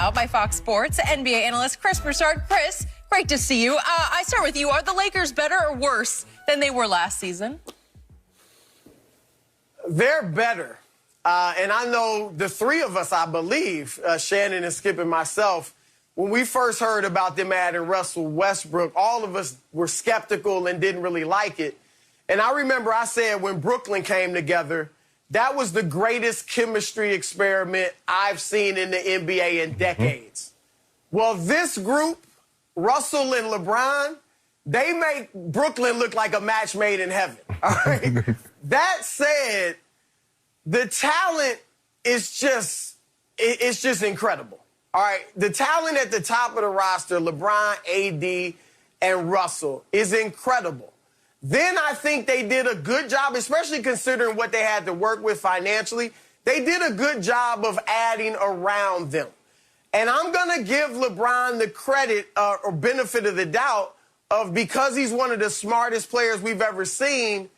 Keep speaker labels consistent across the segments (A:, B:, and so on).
A: out by Fox Sports NBA analyst Chris Broussard. Chris, great to see you. I start with you. Are the Lakers better or worse than they were last season?
B: They're better. And I know the three of us, I believe, Shannon and Skip and myself, when we first heard about them adding Russell Westbrook, all of us were skeptical and didn't really like it. And I remember I said when Brooklyn came together, that was the greatest chemistry experiment I've seen in the NBA in decades. Well, this group, Russell and LeBron, they make Brooklyn look like a match made in heaven. All right? That said, the talent is it's just incredible. All right, the talent at the top of the roster, LeBron, AD, and Russell, is incredible. Then I think they did a good job, especially considering what they had to work with financially. They did a good job of adding around them. And I'm going to give LeBron the credit or benefit of the doubt of because he's one of the smartest players we've ever seen,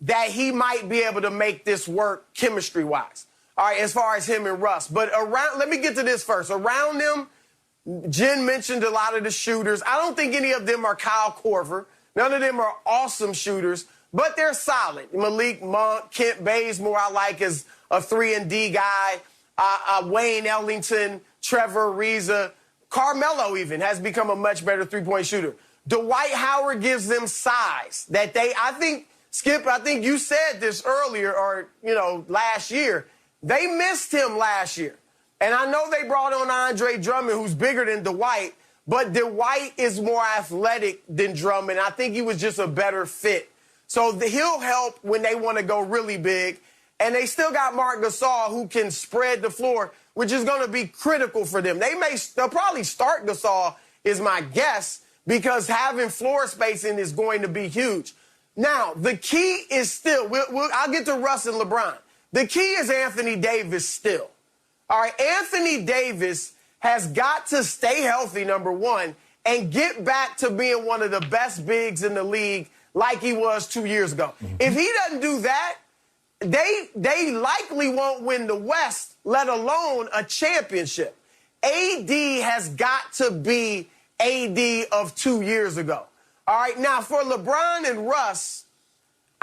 B: that he might be able to make this work chemistry-wise. All right, as far as him and Russ. But let me get to this first. Around them, Jen mentioned a lot of the shooters. I don't think any of them are Kyle Korver. None of them are awesome shooters, but they're solid. Malik Monk, Kent Bazemore, I like as a 3-and-D guy. Wayne Ellington, Trevor Ariza. Carmelo even has become a much better three-point shooter. Dwight Howard gives them size that Skip, I think you said this earlier or, last year. They missed him last year. And I know they brought on Andre Drummond, who's bigger than Dwight, but Dwight is more athletic than Drummond. I think he was just a better fit. So he'll help when they want to go really big. And they still got Marc Gasol, who can spread the floor, which is going to be critical for them. They'll probably start Gasol, is my guess, because having floor spacing is going to be huge. Now, the key is still, I'll get to Russ and LeBron. The key is Anthony Davis still. All right, Anthony Davis has got to stay healthy, number one, and get back to being one of the best bigs in the league like he was 2 years ago. If he doesn't do that, they likely won't win the West, let alone a championship. AD has got to be AD of 2 years ago. All right, now for LeBron and Russ,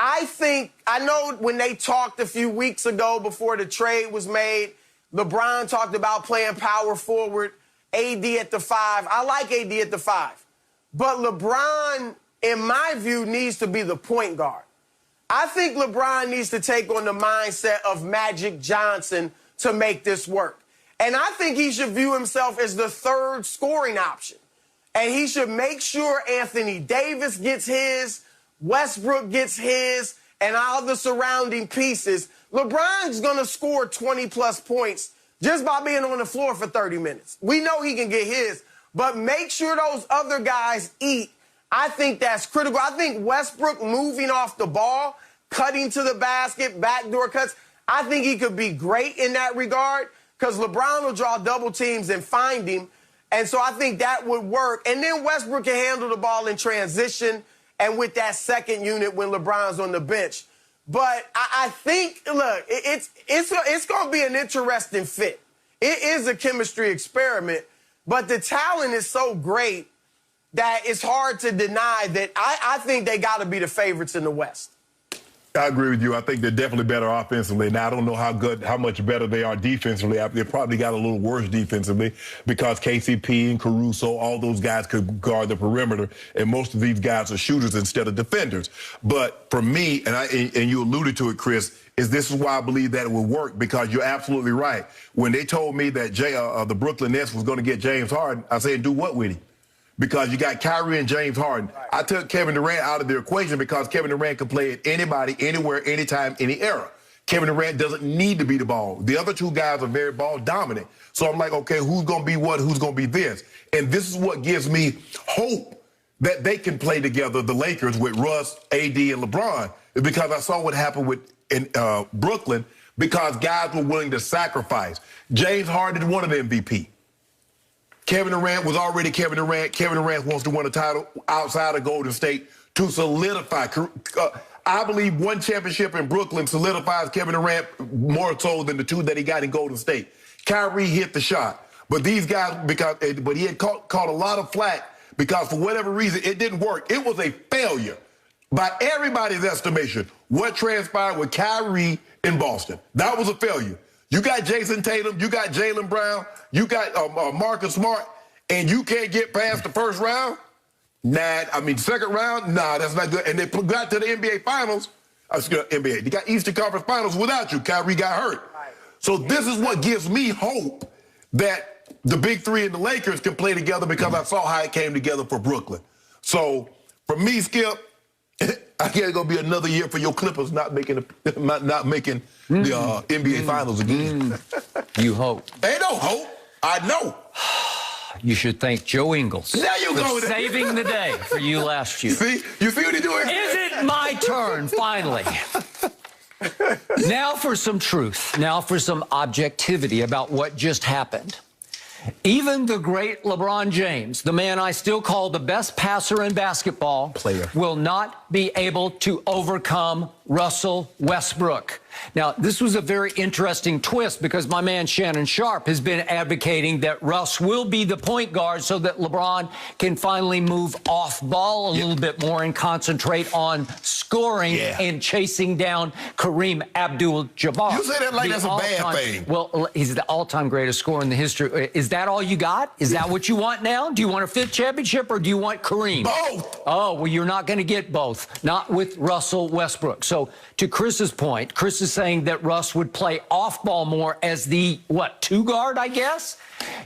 B: I know when they talked a few weeks ago before the trade was made, LeBron talked about playing power forward, AD at the 5. I like AD at the 5. But LeBron, in my view, needs to be the point guard. I think LeBron needs to take on the mindset of Magic Johnson to make this work. And I think he should view himself as the third scoring option. And he should make sure Anthony Davis gets his, Westbrook gets his, and all the surrounding pieces. LeBron's going to score 20-plus points just by being on the floor for 30 minutes. We know he can get his, but make sure those other guys eat. I think that's critical. I think Westbrook moving off the ball, cutting to the basket, backdoor cuts, I think he could be great in that regard because LeBron will draw double teams and find him. And so I think that would work. And then Westbrook can handle the ball in transition and with that second unit when LeBron's on the bench. But I think, look, it's going to be an interesting fit. It is a chemistry experiment, but the talent is so great that it's hard to deny that I think they got to be the favorites in the West.
C: I agree with you. I think they're definitely better offensively. Now, I don't know how much better they are defensively. They probably got a little worse defensively because KCP and Caruso, all those guys could guard the perimeter, and most of these guys are shooters instead of defenders. But for me, and you alluded to it, Chris, this is why I believe that it will work, because you're absolutely right. When they told me that the Brooklyn Nets was going to get James Harden, I said, do what with him? Because you got Kyrie and James Harden. I took Kevin Durant out of the equation because Kevin Durant can play at anybody, anywhere, anytime, any era. Kevin Durant doesn't need to be the ball. The other two guys are very ball dominant. So I'm like, okay, who's going to be what? Who's going to be this? And this is what gives me hope that they can play together, the Lakers, with Russ, AD, and LeBron, because I saw what happened in Brooklyn because guys were willing to sacrifice. James Harden won an MVP. Kevin Durant was already Kevin Durant. Kevin Durant wants to win a title outside of Golden State to solidify. I believe one championship in Brooklyn solidifies Kevin Durant more so than the two that he got in Golden State. Kyrie hit the shot. But these guys, but he had caught a lot of flack because for whatever reason, it didn't work. It was a failure by everybody's estimation. What transpired with Kyrie in Boston, that was a failure. You got Jason Tatum, you got Jaylen Brown, you got Marcus Smart, and you can't get past the first round? Nah, second round? Nah, that's not good. And they got to the NBA Finals. NBA. They got Eastern Conference Finals without you. Kyrie got hurt. Right. So this is what gives me hope that the big three and the Lakers can play together because I saw how it came together for Brooklyn. So for me, Skip, I guess it's gonna be another year for your Clippers not making the NBA Finals again.
D: You hope.
C: Ain't no hope. I know.
D: You should thank Joe Ingles
C: there you go.
D: for saving the day for you last year.
C: See, you see what he's doing?
D: Is it my turn, finally? Now for some truth. Now for some objectivity about what just happened. Even the great LeBron James, the man I still call the best passer in basketball, will not be able to overcome Russell Westbrook. Now, this was a very interesting twist because my man Shannon Sharpe has been advocating that Russ will be the point guard so that LeBron can finally move off ball a little bit more and concentrate on scoring and chasing down Kareem Abdul-Jabbar.
C: You say that like that's a bad thing.
D: Well, he's the all-time greatest scorer in the history. Is that all you got? Is that what you want now? Do you want a fifth championship or do you want Kareem?
C: Both.
D: Oh, well, you're not going to get both. Not with Russell Westbrook. So to Chris's point, Chris is saying that Russ would play off-ball more as the, two guard, I guess?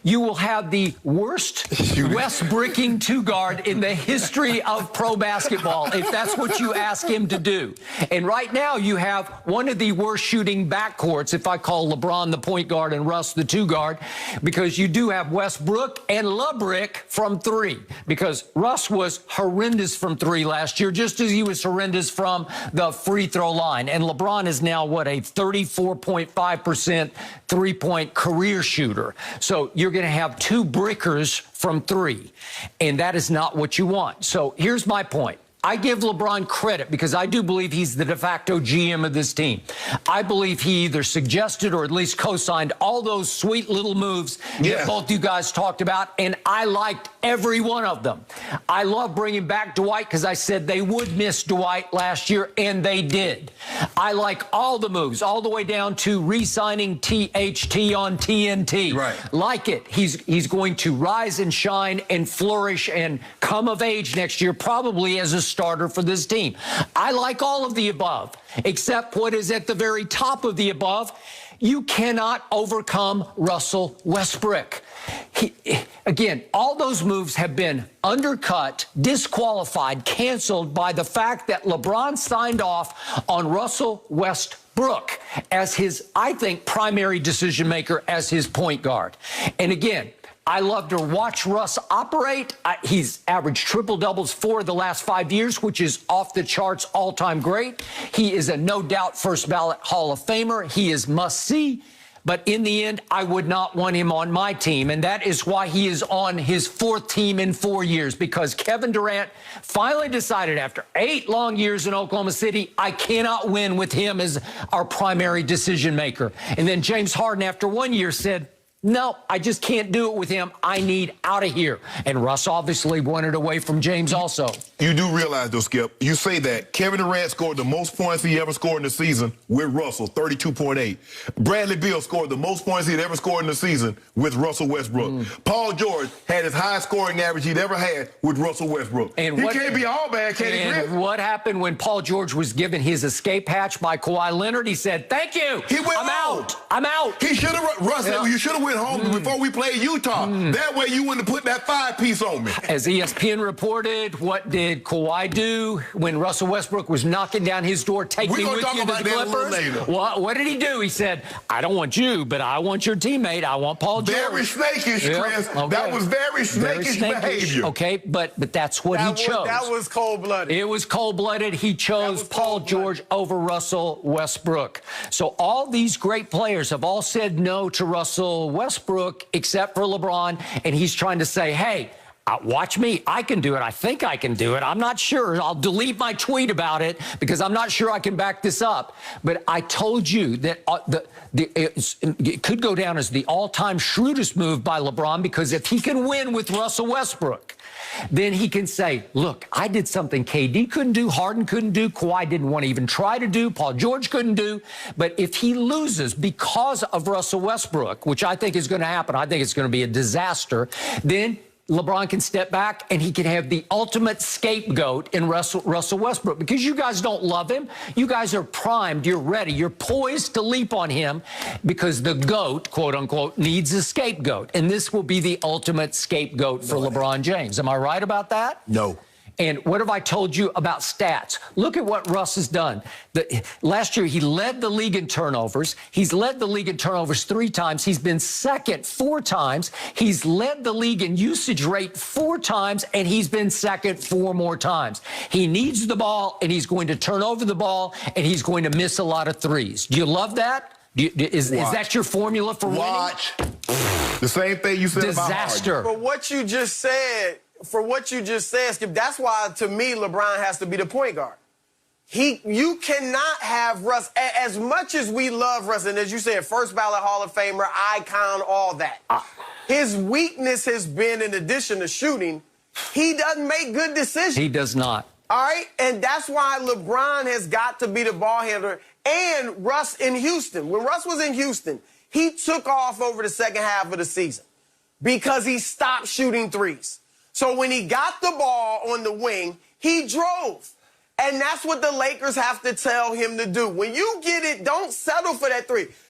D: You will have the worst Westbrooking two guard in the history of pro basketball, if that's what you ask him to do. And right now you have one of the worst shooting backcourts, if I call LeBron the point guard and Russ the two guard, because you do have Westbrook and LeBrick from three, because Russ was horrendous from three last year, just as he was horrendous from the free throw line. And LeBron is now, a 34.5% three-point career shooter. So you're going to have two brickers from three, and that is not what you want. So here's my point. I give LeBron credit because I do believe he's the de facto GM of this team. I believe he either suggested or at least co-signed all those sweet little moves that both you guys talked about, and I liked every one of them. I love bringing back Dwight because I said they would miss Dwight last year, and they did. I like all the moves, all the way down to re-signing THT on TNT.
C: Right.
D: Like it. He's going to rise and shine and flourish and come of age next year, probably as a starter for this team. I like all of the above, except what is at the very top of the above. You cannot overcome Russell Westbrook. Again, all those moves have been undercut, disqualified, canceled by the fact that LeBron signed off on Russell Westbrook as his, I think, primary decision maker as his point guard. And again, I love to watch Russ operate. He's averaged triple-doubles 4 of the last 5 years, which is off the charts all-time great. He is a no-doubt first-ballot Hall of Famer. He is must-see. But in the end, I would not want him on my team. And that is why he is on his 4th team in 4 years, because Kevin Durant finally decided after 8 long years in Oklahoma City, I cannot win with him as our primary decision maker. And then James Harden, after 1 year, said, no, I just can't do it with him. I need out of here. And Russ obviously wanted away from James also.
C: You do realize, though, Skip, you say that Kevin Durant scored the most points he ever scored in the season with Russell, 32.8. Bradley Beal scored the most points he'd ever scored in the season with Russell Westbrook. Paul George had his highest scoring average he'd ever had with Russell Westbrook. And he can't be all bad, can he, Chris?
D: And what happened when Paul George was given his escape hatch by Kawhi Leonard? He said, thank you.
C: He went
D: out. I'm out.
C: He should have, Russ said, well, you should have went home before we played Utah. That way you wouldn't have put that 5-piece on me.
D: As ESPN reported, what did Kawhi do when Russell Westbrook was knocking down his door, take me with you to the Clippers? What did he do? He said, I don't want you, but I want your teammate. I want Paul George.
C: Very snakish, Chris. Okay. That was very snakish behavior.
D: Okay, but that's what he chose.
B: That was cold-blooded.
D: It was cold-blooded. He chose Paul George over Russell Westbrook. So all these great players have all said no to Russell Westbrook except for LeBron, and he's trying to say, hey, Watch me. I can do it. I think I can do it. I'm not sure. I'll delete my tweet about it because I'm not sure I can back this up. But I told you that it could go down as the all-time shrewdest move by LeBron, because if he can win with Russell Westbrook, then he can say, look, I did something KD couldn't do, Harden couldn't do, Kawhi didn't want to even try to do, Paul George couldn't do. But if he loses because of Russell Westbrook, which I think is going to happen, I think it's going to be a disaster, then LeBron can step back and he can have the ultimate scapegoat in Russell Westbrook, because you guys don't love him. You guys are primed. You're ready. You're poised to leap on him because the GOAT, quote unquote, needs a scapegoat. And this will be the ultimate scapegoat for LeBron James. Am I right about that?
C: No.
D: And what have I told you about stats? Look at what Russ has done. Last year, he led the league in turnovers. He's led the league in turnovers 3 times. He's been second 4 times. He's led the league in usage rate 4 times, and he's been second 4 more times. He needs the ball, and he's going to turn over the ball, and he's going to miss a lot of threes. Do you love that? Is that your formula for winning?
C: The same thing you said
D: Disaster.
C: about
B: For what you just said, Skip, that's why, to me, LeBron has to be the point guard. You cannot have Russ, as much as we love Russ, and as you said, first ballot Hall of Famer, icon, all that. His weakness has been, in addition to shooting, he doesn't make good decisions.
D: He does not.
B: All right? And that's why LeBron has got to be the ball handler. And Russ in Houston. When Russ was in Houston, he took off over the second half of the season because he stopped shooting threes. So when he got the ball on the wing, he drove. And that's what the Lakers have to tell him to do. When you get it, don't settle for that 3.